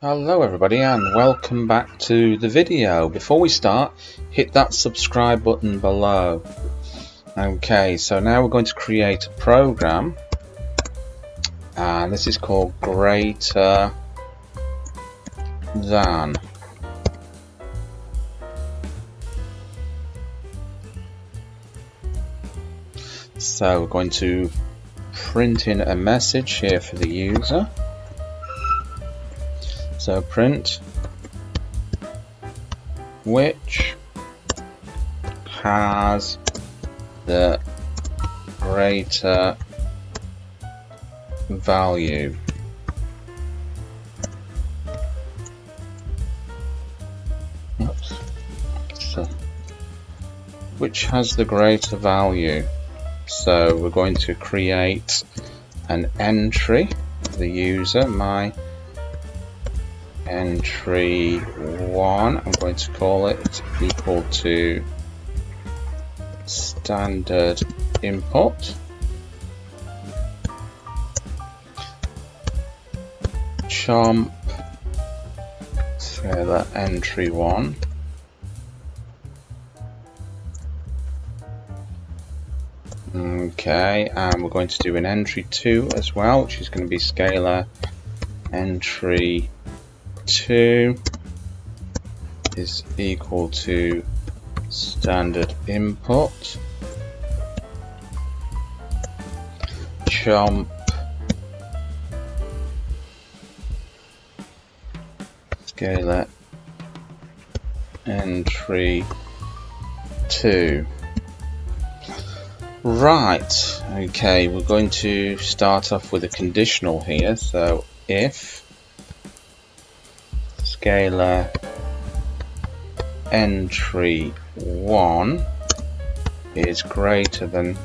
Hello everybody and welcome back to the video. Before we start, hit that subscribe button below. Okay, so now we're going to create a program and this is called greater than. So we're going to print in a message here for the user. So print which has the greater value. Oops. So, which has the greater value. So we're going to create an entry for the user, my entry 1, I'm going to call it equal to standard input, chomp scalar entry 1, okay, and we're going to do an entry 2 as well, which is going to be scalar entry 2 is equal to standard input, chomp scalar entry 2. Right, okay, we're going to start off with a conditional here. So if scalar entry 1 is greater than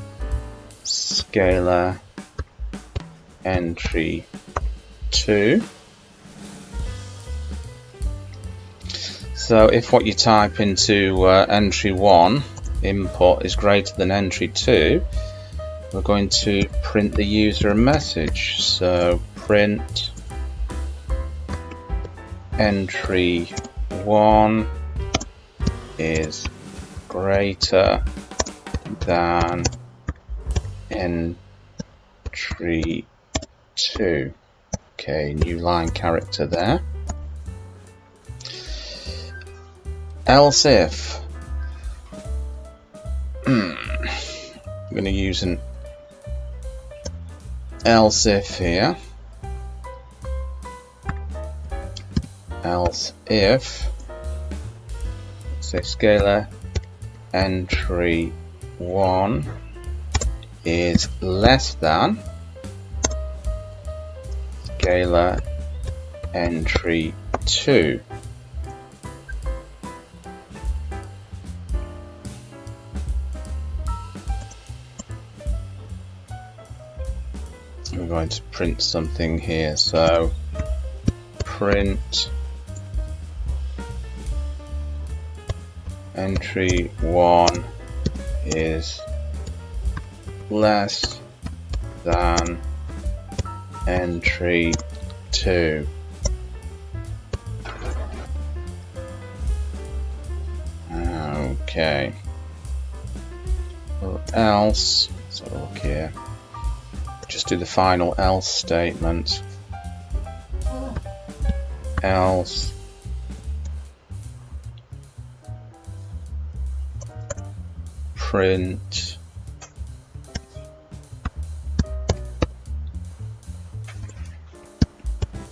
scalar entry 2. So if what you type into entry 1 input is greater than entry 2, we're going to print the user a message. So print entry 1 is greater than entry 2. Okay, new line character there. Else if I'm going to use an else if here. Else if, say scalar entry 1 is less than scalar entry 2. We're going to print something here, so print entry 1 is less than entry 2. Okay. Or else, let's have a look here. Just do the final else statement. Else print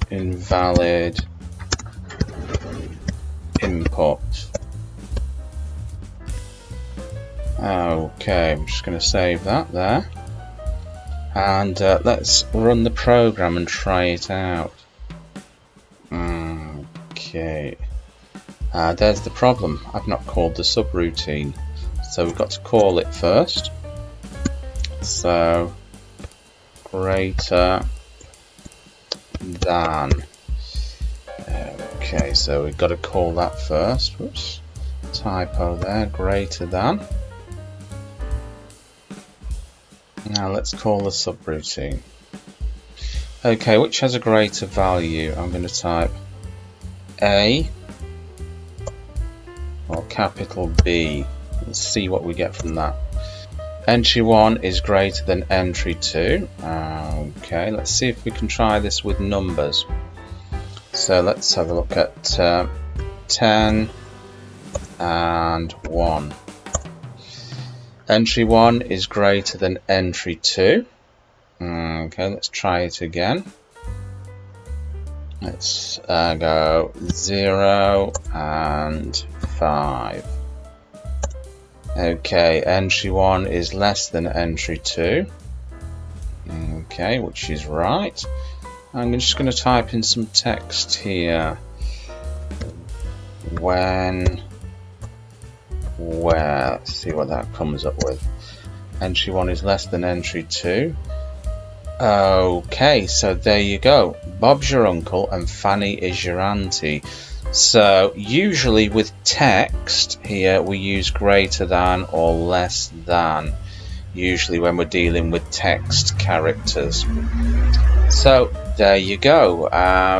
invalid input. Okay, I'm just going to save that there. And let's run the program and try it out. Okay, there's the problem. I've not called the subroutine, so we've got to call it first. So greater than. Okay, so we've got to call that first. Whoops, typo there. Greater than. Now let's call the subroutine. Okay, which has a greater value? I'm going to type A or capital B. Let's see what we get from that. Entry 1 is greater than entry 2. Okay, let's see if we can try this with numbers. So let's have a look at 10 and 1. Entry 1 is greater than entry 2. Okay, let's try it again. Let's go 0 and 5. Okay, entry 1 is less than entry 2. Okay, which is right. I'm just going to type in some text here. When, where, let's see what that comes up with. Entry 1 is less than entry 2. Okay, so there you go. Bob's your uncle and Fanny is your auntie. So usually with text here we use greater than or less than, usually when we're dealing with text characters. So there you go.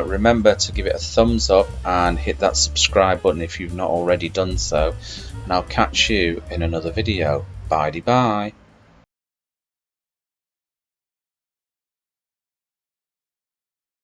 Remember to give it a thumbs up and hit that subscribe button if you've not already done so, and I'll catch you in another video. Bye-bye.